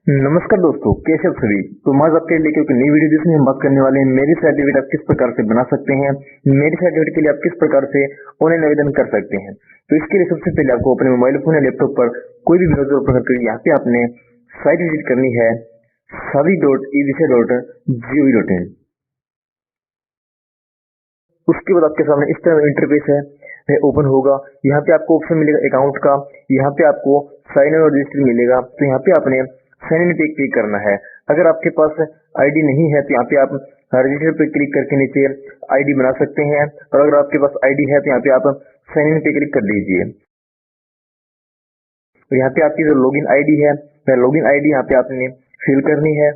नमस्कार दोस्तों, कैसे आप सभी। तो मैं आज आपके लिए एक नई वीडियो जिसमें हम बात करने वाले हैं मैरिज सर्टिफिकेट आप किस प्रकार से बना सकते हैं। मैरिज सर्टिफिकेट के लिए आप किस प्रकार से ऑनलाइन आवेदन कर सकते हैं। तो इसके लिए सबसे पहले आपको अपने मोबाइल फोन या लैपटॉप पर कोई भी ब्राउजर ओपन करके यहाँ पे आपने साइट विजिट करनी है shaadi.evisa.gov.in। उसके बाद आपके सामने इस तरह इंटरफेस है वह ओपन होगा। यहाँ पे आपको ऑप्शन मिलेगा अकाउंट का, यहाँ पे आपको साइन इन और रजिस्टर मिलेगा। तो यहाँ पे आपने साइन इन पे क्लिक करना है। अगर आपके पास आईडी नहीं है तो यहाँ पे आप रजिस्टर पे क्लिक करके नीचे आईडी बना सकते हैं, और अगर आपके पास आईडी है तो यहाँ पे आप साइन इन पे क्लिक कर दीजिए। तो यहाँ पे आपकी जो लॉगिन आईडी है वह लॉगिन आईडी यहाँ पे आपने फिल करनी है,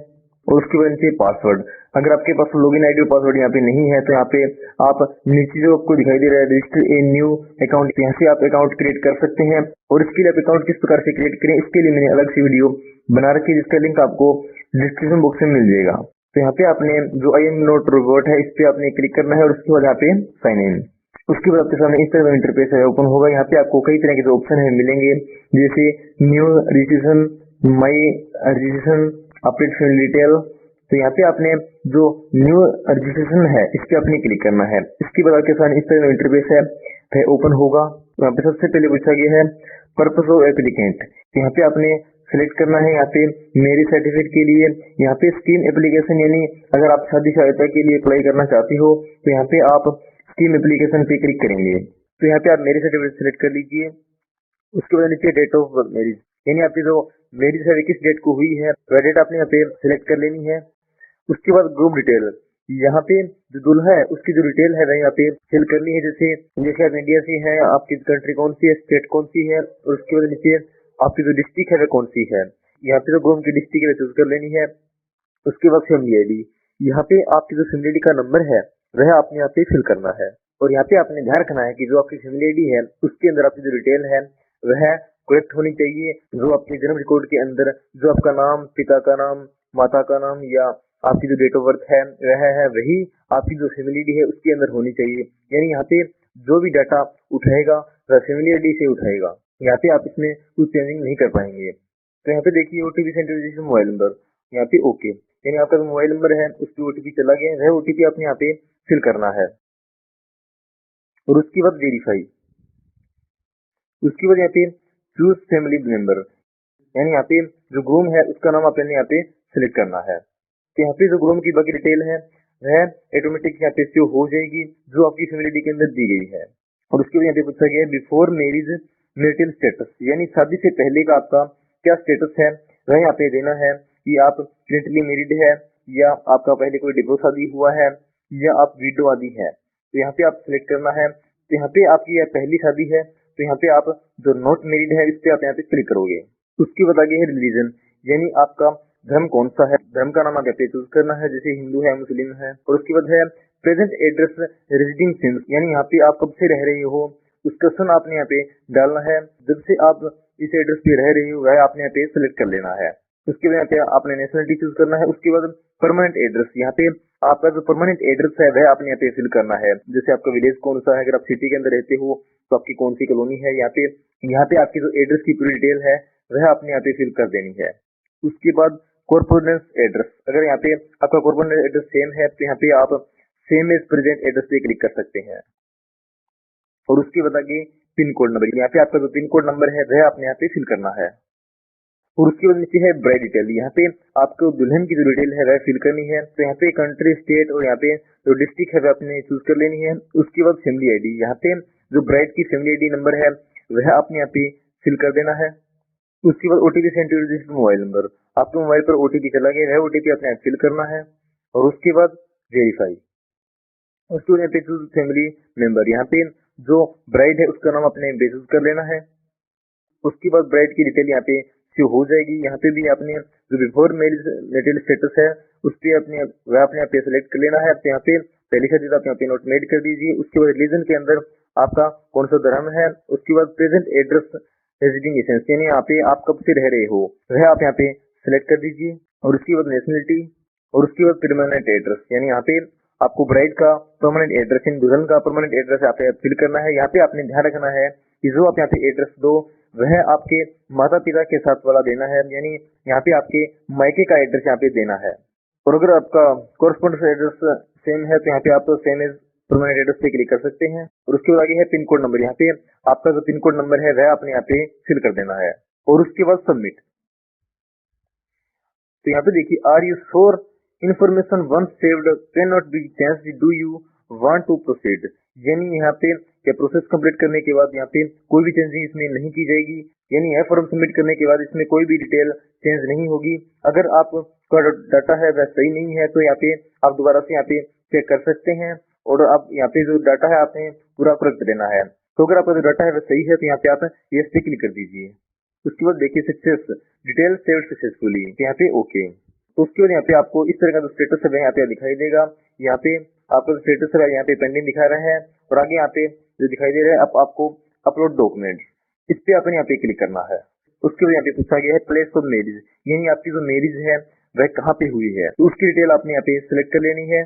और उसके बाद नीचे पासवर्ड। अगर आपके पास लॉगिन आईडी और पासवर्ड यहाँ पे नहीं है तो यहाँ पे आप नीचे जो आपको दिखाई दे रहा है रजिस्टर ए न्यू अकाउंट, यहाँ से आप अकाउंट क्रिएट कर सकते हैं। और इसके लिए आप अकाउंट किस प्रकार से क्रिएट करें इसके लिए मैंने अलग से वीडियो बना रखी है, जिसका लिंक आपको डिस्क्रिप्शन बॉक्स में मिल जाएगा। तो यहाँ पे आपने जो आई एम नॉट रोबोट है इस पे आपने क्लिक करना है, और उसके बाद यहाँ पे साइन इन। उसके बाद आपके सामने इस तरह का इंटरफेस है ओपन होगा। यहाँ पे आपको कई तरह के जो ऑप्शन है मिलेंगे, जैसे न्यू रजिस्ट्रेशन, माई रजिस्ट्रेशन, अपडेट फील्ड डिटेल। तो यहाँ पे आपने जो न्यू रजिस्ट्रेशन है इस पे आपने क्लिक करना है। इसके बाद आपके सामने इस तरह का इंटरफेस है ओपन होगा। यहाँ पे सबसे पहले पूछा गया है पर्पस ऑफ एप्लीकेंट। तो यहाँ पे आपने सिलेक्ट करना है यहाँ पे मैरिज सर्टिफिकेट के लिए। यहाँ पे स्कीम एप्लीकेशन, यानी अगर आप शादी सहायता के लिए अप्लाई करना चाहते हो तो यहाँ पे आप स्कीम एप्लीकेशन पे क्लिक करेंगे। तो यहाँ पे आप मैरिज सर्टिफिकेट सिलेक्ट कर लीजिए। उसके बाद नीचे डेट ऑफ मैरिज, यानी आपकी जो मैरिज है किस डेट को हुई है वह डेट आपने यहाँ पे सिलेक्ट कर लेनी है। उसके बाद ग्रुप डिटेल, यहाँ पे जो दुल्हा है उसकी जो डिटेल है वह यहाँ पे फिल करनी है। जैसे आप इंडिया से हैं, आपकी कंट्री कौन सी है, स्टेट कौन सी है, और उसके बाद नीचे आपकी जो डिस्ट्रिक्ट है वह कौन सी है। यहाँ पे जो ग्रूम की डिस्ट्रिक्ट है चूज कर लेनी है। उसके बाद फैमिली आईडी, यहाँ पे आपकी जो फैमिली आईडी का नंबर है वह आपने यहाँ पे फिल करना है। और यहाँ पे आपने ध्यान रखना है कि जो आपकी फैमिली आईडी है उसके अंदर आपकी जो डिटेल है वह करेक्ट होनी चाहिए। जो आपके जन्म रिकॉर्ड के अंदर जो आपका नाम, पिता का नाम, माता का नाम या आपकी जो डेट ऑफ बर्थ है वह है वही आपकी जो फैमिली आईडी है उसके अंदर होनी चाहिए। यानी यहाँ पे जो भी डाटा उठाएगा वह फैमिली आईडी से उठाएगा। यहाँ पे आप इसमें कुछ चेंजिंग नहीं कर पाएंगे। तो यहाँ पे देखिए ओटीपी सेंट्रलाइजेशन मोबाइल नंबर, यहाँ पे ओके, यानी आपका जो मोबाइल नंबर है उस पर ओटीपी चला गया है, वह ओटीपी आपने यहाँ पे फिल करना है। और उसके बाद वेरीफाई, उसके बाद यहाँ पे चूज फैमिली मेंबर, यानी यहाँ पे जो ग्रूम है उसका नाम आपने यहाँ पे सिलेक्ट करना है। तो यहाँ पे जो ग्रूम की बाकी डिटेल है वह ऑटोमेटिक यहाँ पे शो हो जाएगी जो आपकी फैमिली के अंदर दी गई है। और उसके बाद यहाँ पे पूछा गया है बिफोर मैरिज मैरिटल स्टेटस, यानी शादी से पहले का आपका क्या स्टेटस है वह यहाँ पे देना है कि आप करंटली मैरिड है, या आपका पहले कोई डिवोर्स शादी हुआ है, या आप विडो आदि है। तो यहाँ पे आप सिलेक्ट करना है। तो यहाँ पे आपकी यह पहली शादी है तो यहाँ पे आप जो नॉट मैरिड है इस पे आप यहाँ पे क्लिक करोगे। उसके बाद आगे है रिलीजन, यानी आपका धर्म कौन सा है, धर्म का नाम आप यहाँ पे चूज करना है, जैसे हिंदू है, मुस्लिम है। और उसके बाद है प्रेजेंट एड्रेस रेजिडिंग सिंस, यानी यहाँ पे आप कब से रह रहे हो उसका सन आपने यहाँ पे डालना है। जब से आप इस एड्रेस पे रह रहे हो वह आपने यहाँ पे सिलेक्ट कर लेना है। उसके बाद यहाँ पे आपने नेशनलिटी चूज करना है। उसके बाद परमानेंट एड्रेस, यहाँ पे आपका जो परमानेंट एड्रेस है वह आपने यहाँ पे फिल करना है। जैसे आपका विलेज कौन सा है, अगर आप सिटी के अंदर रहते हो तो आपकी कौन सी कॉलोनी है। यहाँ पे आपकी जो एड्रेस की पूरी डिटेल है वह आपने यहाँ पे फिल कर देनी है। उसके बाद कॉर्पोरेट एड्रेस, अगर यहाँ पे आपका कॉर्पोरेट एड्रेस सेम है तो यहाँ पे आप सेम एज प्रेजेंट एड्रेस पे क्लिक कर सकते हैं। और उसके बाद आगे पिन कोड नंबर, यहाँ पे आपका जो पिन कोड नंबर है वह आपने यहाँ पे फिल करना है। और उसके बाद नीचे है ब्राइड डिटेल, यहाँ पे आपको दुल्हन की जो डिटेल है वह फिल करनी है। तो यहाँ पे कंट्री, स्टेट और यहाँ पे जो डिस्ट्रिक्ट है वह आपने चूज कर लेनी है। उसके बाद फैमिली आईडी, यहाँ पे जो ब्राइड की फैमिली आईडी नंबर है वह आपने यहाँ पे फिल कर देना है। उसके बाद ओटीपी सेंट्रलाइजेशन मोबाइल नंबर, आपके मोबाइल पर ओटीपी चला गया है, ओटीपी आपने फिल करना है। और उसके बाद वेरीफाई, उसके बाद यहाँ पे चूज फैमिली मेंबर, यहाँ पे जो ब्राइड है उसका नाम अपने चूज कर लेना है। उसके बाद ब्राइड की डिटेल यहाँ पे शो हो जाएगी। यहाँ पे भी आपने जो बिफोर मैरिज मैरिटल स्टेटस है उस पे अपने वह आपने यहाँ पे सिलेक्ट कर लेना है। तो यहाँ पे पहली शादी आप यहाँ पे नोट मेड कर दीजिए। उसके बाद रिलीजन के अंदर आपका कौन सा धर्म है। उसके बाद प्रेजेंट एड्रेस रेजिडिंग एसेंस, यानी यहाँ पे आप कब से रह रहे हो वह आप यहाँ पे सिलेक्ट कर दीजिए। और उसके बाद नेशनलिटी, और उसके बाद परमानेंट एड्रेस, यानी यहाँ पे आपको ब्राइड का परमानेंट एड्रेस, इन दुल्हन का परमानेंट एड्रेस यहाँ पे फिल करना है। यहाँ पे आपने ध्यान रखना है कि जो आप यहाँ पे एड्रेस दो वह आपके माता पिता के साथ वाला देना है, यानी यहाँ पे आपके मायके का एड्रेस यहाँ पे देना है। और अगर आपका कोरस्पोंडेंस एड्रेस सेम है तो यहाँ पे आप सेम एज परमानेंट एड्रेस पे क्लिक कर सकते हैं। और उसके बाद आगे है पिन कोड नंबर, यहाँ पे आपका जो पिन कोड नंबर है वह आपने यहाँ पे फिल कर देना है और उसके बाद सबमिट। तो यहाँ पे देखिए, are you sure information once saved cannot be changed, do you want to proceed, यानी यहाँ पे क्या प्रोसेस कंप्लीट करने के बाद यहाँ पे कोई भी चेंजिंग इसमें नहीं की जाएगी, यानी यह फॉर्म सबमिट करने के बाद इसमें कोई भी डिटेल चेंज नहीं होगी। अगर आपका डाटा है वह सही नहीं है तो यहाँ पे आप दोबारा से यहाँ पे चेक कर सकते हैं और आप यहाँ पे जो डाटा है आपने पूरा करेक्ट देना है। तो अगर आपका जो डाटा है वह सही है तो यहाँ पे आप यस पे क्लिक कर दीजिए। उसके बाद देखिए सक्सेस डिटेल सेव्ड सक्सेसफुली, यहाँ पे ओके। तो उसके बाद यहाँ पे आपको इस तरह का जो स्टेटस है यहाँ पे दिखाई देगा। यहाँ पे आपका जो स्टेटस है यहाँ पे पेंडिंग दिखा रहा है और आगे यहाँ पे जो दिखाई दे रहा है आपको अपलोड डॉक्यूमेंट, इस पे आपने यहाँ पे क्लिक करना है। उसके बाद यहाँ पे पूछा गया है प्लेस ऑफ मैरिज, यानी आपकी जो मैरिज है वह कहाँ पे हुई है, तो उसकी डिटेल आपने यहाँ पे सिलेक्ट कर लेनी है।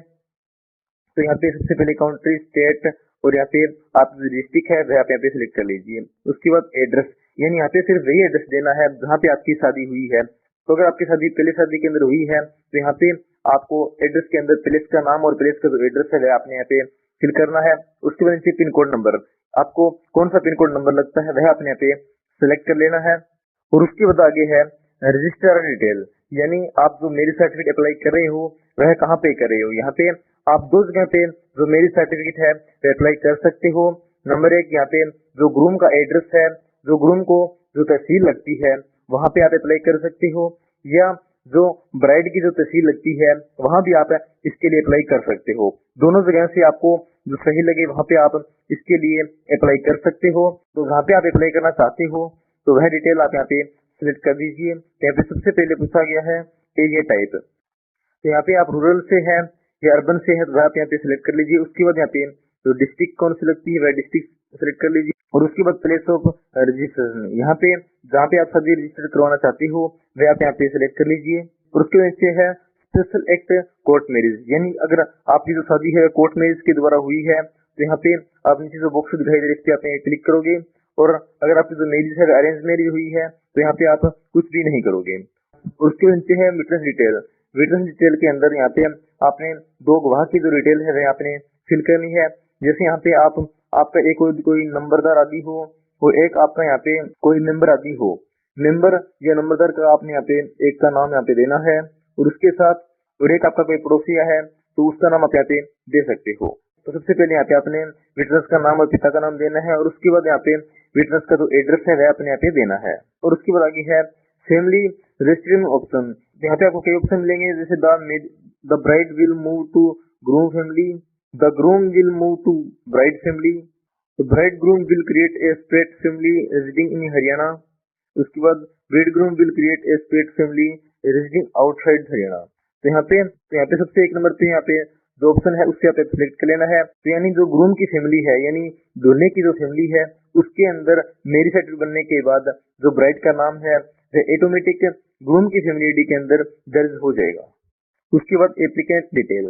तो यहाँ पे सबसे पहले कंट्री, स्टेट और यहाँ पे आप जो डिस्ट्रिक्ट है वह आप यहाँ पे सिलेक्ट कर लीजिए। उसके बाद एड्रेस, यानी यहाँ पे सिर्फ वही एड्रेस देना है जहाँ पे आपकी शादी हुई है। तो अगर आपकी शादी पहले शादी के अंदर हुई है तो यहाँ पे आपको एड्रेस के अंदर प्लेस का नाम और प्लेस का जो एड्रेस है वह आपने यहाँ पे फिल करना है। उसके बाद नीचे पिन कोड नंबर, आपको कौन सा पिन कोड नंबर लगता है वह आपने यहाँ पे सिलेक्ट कर लेना है। और उसके बाद आगे है रजिस्टर डिटेल, यानी आप जो मैरिज सर्टिफिकेट अप्लाई कर रहे हो वह कहाँ पे कर रहे हो। यहाँ पे आप दो जगह पे जो मैरिज सर्टिफिकेट है वह अप्लाई कर सकते हो। नंबर एक, यहाँ पे जो ग्रूम का एड्रेस है, जो ग्रूम को जो तहसील लगती है वहां पे आप अप्लाई कर सकते हो, या जो ब्राइड की जो तहसील लगती है वहां भी आप इसके लिए अप्लाई कर सकते हो। दोनों जगह से आपको जो सही लगे वहां पे आप इसके लिए अप्लाई कर सकते हो। तो जहाँ पे आप अप्लाई करना चाहते हो तो वह डिटेल आप यहाँ पे सिलेक्ट कर दीजिए। यहाँ पे सबसे पहले पूछा गया है एरिया टाइप, तो यहाँ पे आप रूरल से है या अर्बन से है तो वह आप यहाँ पे सिलेक्ट कर लीजिए। उसके बाद यहाँ पे जो डिस्ट्रिक्ट कौन सी लगती है वह डिस्ट्रिक्ट सिलेक्ट कर लीजिए। और उसके बाद प्लेस ऑफ रजिस्ट्रेशन, यहाँ पे जहाँ पे आप शादी रजिस्टर करवाना चाहते हो वह आप यहाँ पे सिलेक्ट कर लीजिए। और उसके नीचे है स्पेशल एक्ट कोर्ट मैरिज, यानी अगर आपकी जो शादी है कोर्ट मैरिज के द्वारा हुई है तो यहाँ पे आप नीचे जो बॉक्स दिखाई दे रहा है इस पे आप क्लिक करोगे। और अगर आपकी जो मैरिज है अरेंज मैरिज हुई है तो यहाँ पे आप कुछ भी नहीं करोगे। उसके नीचे है विटनेस डिटेल, विटनेस डिटेल के अंदर यहाँ पे आपने दो गवाह की जो डिटेल है वह आपने फिल करनी है। जैसे यहाँ पे आपका एक कोई नंबरदार आदि हो और एक आपका यहाँ पे कोई मेंबर आदि हो, मेंबर या नंबरदार का आपने यहाँ पे एक का नाम यहाँ पे देना है और उसके साथ और एक आपका कोई पड़ोसिया है तो उसका नाम आप यहाँ पे दे सकते हो। तो सबसे पहले यहाँ पे आपने विटनेस का नाम और पिता का नाम देना है और उसके बाद यहाँ पे विटनेस का जो एड्रेस है वह आपने यहाँ पे देना है। और उसके बाद आगे है फैमिली रजिस्ट्रेशन ऑप्शन, यहाँ पे आपको कई ऑप्शन मिलेंगे जैसे the bride will move to groom family, the groom will move to bride family, the bride groom will create a state family residing in Haryana, उसके बाद bride groom will create a state family residing outside Haryana. तो यहाँ पे सबसे एक number पे यहाँ पे जो ऑप्शन है उससे आप सिलेक्ट कर लेना है। तो यानी जो ग्रूम की फैमिली है यानी दूल्हे की जो फैमिली है उसके अंदर मैरिज सर्टिफिकेट बनने के बाद जो ब्राइड का नाम है वह ऑटोमेटिक ग्रूम की फैमिली आईडी के अंदर दर्ज हो जाएगा। उसके बाद एप्लीकेंट डिटेल,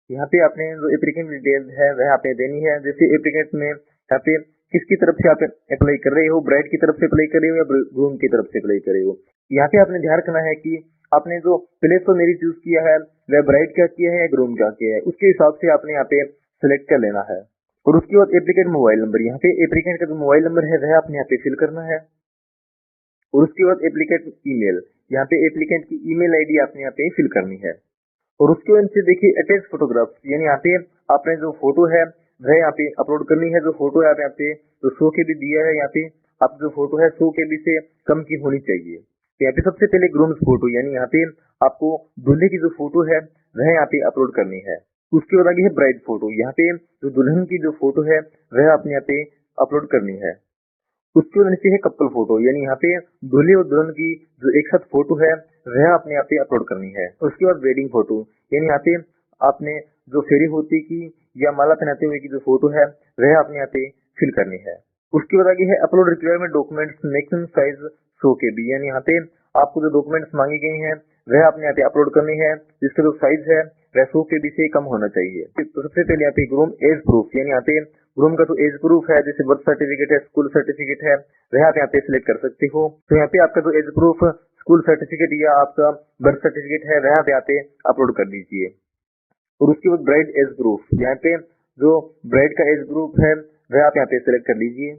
यहाँ पे आपने जो एप्लीकेंट डिटेल है वह आपने देनी है। जैसे एप्लीकेंट में यहाँ पे किसकी तरफ से आप अप्लाई कर रहे हो, ब्राइड की तरफ से अप्लाई कर रहे हो या ग्रूम की तरफ से अप्लाई कर रहे हो। यहाँ पे आपने ध्यान रखना है कि आपने जो प्लेस फॉर मैरिज चूज किया है वह ब्राइड का किया है या ग्रूम का किया है, उसके हिसाब से आपने यहाँ पे सिलेक्ट कर लेना है। और उसके बाद एप्लीकेंट मोबाइल नंबर, यहाँ पे एप्लीकेंट का जो मोबाइल नंबर है वह आपने यहाँ पे फिल करना है। और उसके बाद एप्लीकेंट ईमेल, यहाँ पे एप्लीकेंट की ईमेल आईडी आपने यहाँ पे फिल करनी है। और उसके बाद से देखिए अटैच फोटोग्राफ, यानी यहाँ पे आपने जो फोटो है वह यहाँ पे अपलोड करनी है। जो फोटो है यहाँ पे जो 100 KB दिया है, यहाँ पे आप जो फोटो है 100 KB से कम की होनी चाहिए। तो यहाँ पे सबसे पहले ग्रूम्स फोटो, यानी यहाँ पे आपको दूल्हे की जो फोटो है वह यहाँ पे अपलोड करनी है। उसके बाद आगे है ब्राइड फोटो, यहाँ पे जो दुल्हन की जो फोटो है वह आपने यहाँ पे अपलोड करनी है। उसके बाद नीचे है कपल फोटो, यानी यहाँ पे दूल्हे और दुल्हन की जो एक साथ फोटो है वह आपने यहाँ पे अपलोड करनी है। उसके बाद वेडिंग फोटो, यानी यहाँ पे आपने जो फेरी होती की या माला पहनाते हुए की जो फोटो है वह आपने यहाँ पे फिल करनी है। उसके बाद आगे है upload requirement documents maximum size 100 KB, यानी यहाँ पे आपको जो डॉक्यूमेंट्स मांगी गई हैं वह आपने यहाँ पे अपलोड करनी है, जिसका जो साइज है वह 100 KB से कम होना चाहिए। तो सबसे पहले यहाँ पे ग्रूम एज प्रूफ, यानी यहाँ पे ग्रूम का जो एज प्रूफ है, जैसे बर्थ सर्टिफिकेट है, स्कूल सर्टिफिकेट है, वह आप यहाँ पे सिलेक्ट कर सकते हो। तो यहाँ पे आपका जो एज प्रूफ स्कूल सर्टिफिकेट या आपका बर्थ सर्टिफिकेट है वह आप यहाँ पे अपलोड कर दीजिए। और उसके बाद ब्राइड एज प्रूफ, यहाँ पे जो ब्राइड का एज प्रूफ है वह आप यहाँ पे सिलेक्ट कर लीजिए।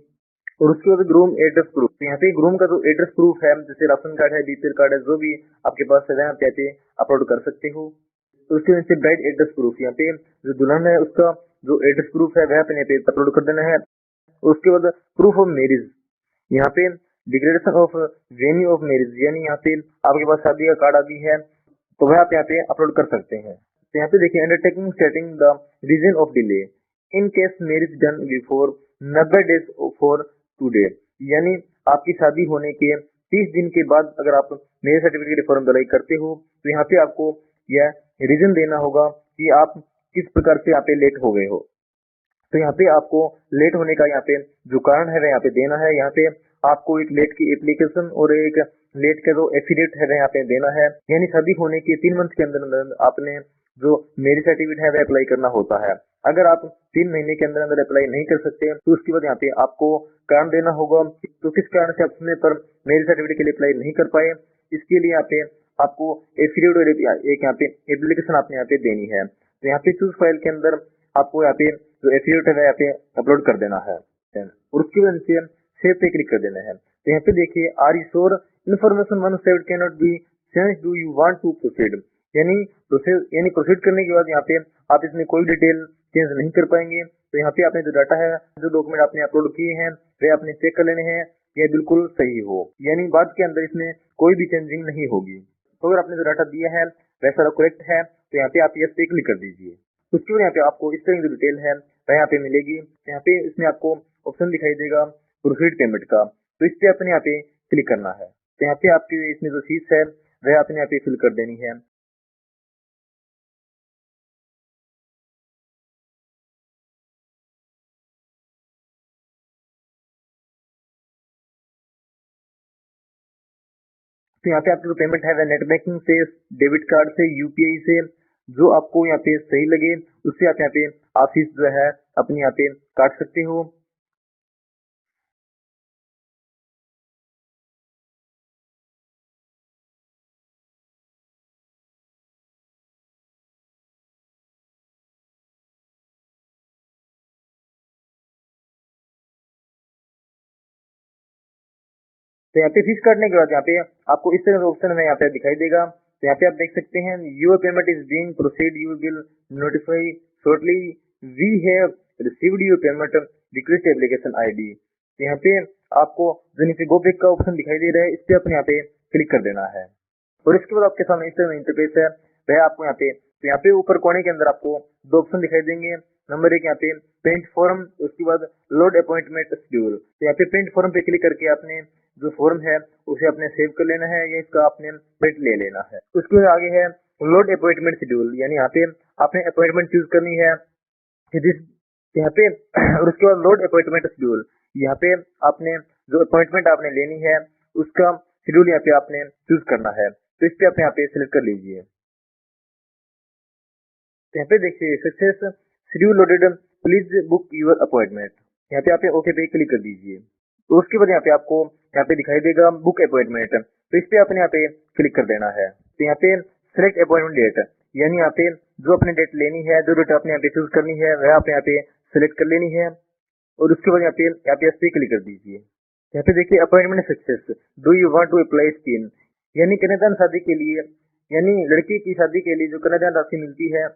और उसके बाद ग्रूम एड्रेस प्रूफ, तो यहाँ पे ग्रूम का जो एड्रेस प्रूफ है, जैसे राशन कार्ड है, बीपीएल कार्ड है, जो भी आपके पास है वह आप यहाँ पे अपलोड कर सकते हो। तो उसके बाद ब्राइड एड्रेस प्रूफ, यहाँ पे जो दुल्हन है उसका जो एड्रेस प्रूफ है वह अपने यहाँ पे अपलोड कर देना है। उसके बाद प्रूफ ऑफ मैरिज, यहाँ पे declaration of venue of marriage, यानी यहाँ पे आपके पास शादी का कार्ड आदि है तो वह आप यहाँ पे अपलोड कर सकते हैं। तो यहाँ पे देखिए undertaking setting the reason of delay in case marriage done before 90 days for today, यानी आपकी शादी होने के 30 दिन के बाद अगर आप मैरिज सर्टिफिकेट फॉर्म अप्लाई करते हो तो यहाँ पे आपको यह रीजन देना होगा कि आप किस प्रकार से यहाँ पे लेट हो गए हो। तो यहाँ पे आपको लेट होने का यहाँ पे जो कारण है वह यहाँ पे देना है। यहाँ पे आपको एक लेट की एप्लीकेशन और एक लेट का जो एफिडेविट है वह यहाँ पे देना है, यानी शादी होने के 3 मंथ के अंदर आपने जो मैरिज सर्टिफिकेट है वह अप्लाई करना होता है। अगर आप 3 महीने के अंदर अप्लाई नहीं कर सकते तो उसके बाद यहाँ पे आपको कारण देना होगा, तो किस कारण से आप समय पर मैरिज सर्टिफिकेट के लिए अप्लाई नहीं कर पाए। इसके लिए यहाँ पे आपको एफिडेविट और एक यहाँ पे एप्लीकेशन आपने यहाँ पे देनी है। तो यहाँ पे चूज फाइल के अंदर आपको यहाँ पे जो एफिडेविट है यहाँ पे अपलोड कर देना है और उसके बाद से सेव पे क्लिक कर देना है। तो यहाँ पे देखिए are you sure information one saved cannot be change, do you want to proceed, यानी प्रोसीड करने के बाद यहाँ पे आप इसमें कोई डिटेल चेंज नहीं कर पाएंगे। तो यहाँ पे आपने जो डाटा है, जो डॉक्यूमेंट आपने अपलोड किए हैं वे आपने चेक कर लेने हैं यह बिल्कुल सही हो, यानी बाद के अंदर इसमें कोई भी चेंजिंग नहीं होगी। तो अगर आपने जो डाटा दिया है वह सारा करेक्ट है तो यहाँ पे आप यस पे क्लिक कर दीजिए। उसके बाद यहाँ पे आपको इस तरह की जो डिटेल है वह यहाँ पे मिलेगी। यहाँ पे इसमें आपको ऑप्शन दिखाई देगा प्रोसीड पेमेंट का, तो इस पे आपने यहाँ पे क्लिक करना है। तो यहाँ पे आपकी इसमें जो फीस है वह आपने यहाँ पे फिल कर देनी है। तो यहाँ पे आपकी जो पेमेंट है वह नेट बैंकिंग से, डेबिट कार्ड से, यूपीआई से, जो आपको यहाँ पे सही लगे उससे आप यहाँ पे आप फीस जो है अपनी यहाँ पे काट सकते हो। तो यहाँ पे फीस काटने के बाद यहाँ पे आपको इस तरह का ऑप्शन में यहाँ पे दिखाई देगा। तो यहाँ पे आप देख सकते हैं your payment is being proceed, you will notify shortly, we have received your payment, request application ID. तो यहाँ पे आपको जो नीचे गो बैक का ऑप्शन दिखाई दे रहा है इस पे अपने यहाँ पे क्लिक कर देना है और इसके बाद आपके सामने इस तरह इंटरफेस है वह आपको यहाँ पे, तो यहाँ पे ऊपर कोने के अंदर आपको 2 ऑप्शन दिखाई देंगे। नंबर 1 यहाँ पे प्रिंट फॉर्म, उसके बाद लोड अपॉइंटमेंट शेड्यूल। तो यहाँ पे प्रिंट फॉर्म पे क्लिक करके आपने जो फॉर्म है उसे आपने सेव कर लेना है या इसका आपने प्रिंट ले लेना है। उसके बाद आगे है लोड अपॉइंटमेंट शेड्यूल, यानी यहाँ पे आपने अपॉइंटमेंट चूज करनी है कि जिस यहाँ पे और उसके बाद लोड अपॉइंटमेंट शेड्यूल, यहाँ पे आपने जो अपॉइंटमेंट आपने लेनी है उसका शेड्यूल यहाँ पे आपने चूज करना है। तो इस पे आप यहाँ पे सिलेक्ट कर लीजिए। तो यहाँ पे देखिए success schedule loaded, please book your appointment, यहाँ पे आप ओके पे क्लिक कर दीजिए। तो उसके बाद यहाँ पे आपको यहाँ पे दिखाई देगा बुक अपॉइंटमेंट, तो इस पे आपने यहाँ पे क्लिक कर देना है। तो यहाँ पे सिलेक्ट अपॉइंटमेंट डेट, यानी यहाँ पे जो अपने डेट लेनी है, जो डेट आपने यहाँ पे चूज करनी है वह आपने यहाँ पे सिलेक्ट कर लेनी है और उसके बाद यहाँ पे इस पे क्लिक कर दीजिए। यहाँ पे देखिए appointment success, do you want to apply scheme, यानी कन्यादान शादी के लिए, यानी लड़की की शादी के लिए जो कन्यादान राशि मिलती है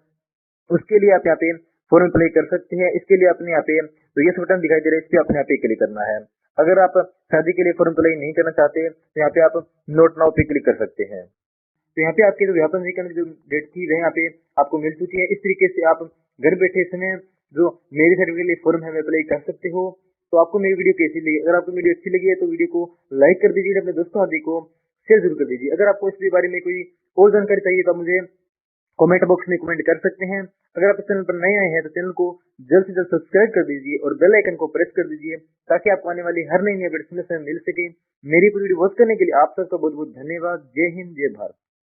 उसके लिए आप यहाँ पे फॉर्म अप्लाई कर सकते हैं। इसके लिए आपने यहाँ पे तो यस बटन दिखाई दे रहा है इस पे आपने यहाँ पे क्लिक करना है। अगर आप शादी के लिए फॉर्म अप्लाई नहीं करना चाहते तो यहाँ पे आप नोट नाउ पे क्लिक कर सकते हैं। तो यहाँ पे आपके जो विज्ञापन की जो डेट थी वह यहाँ पे आपको मिल चुकी है। इस तरीके से आप घर बैठे समय जो मैरिज सर्टिफिकेट के लिए फॉर्म है अप्लाई कर सकते हो। तो आपको मेरी वीडियो कैसी लगी? अगर आपको वीडियो अच्छी लगी है तो वीडियो को लाइक कर दीजिए, अपने दोस्तों आदि को शेयर जरूर कर दीजिए। अगर आपको इसके बारे में कोई और जानकारी चाहिए तो मुझे कमेंट बॉक्स में कमेंट कर सकते हैं। अगर आप इस चैनल पर नए आए हैं तो चैनल को जल्द से जल्द सब्सक्राइब कर दीजिए और बेल आइकन को प्रेस कर दीजिए ताकि आपको आने वाली हर नई अपडेट समय मिल सके। मेरी पूरी वीडियो वॉच करने के लिए आप सबका बहुत बहुत धन्यवाद। जय हिंद, जय भारत।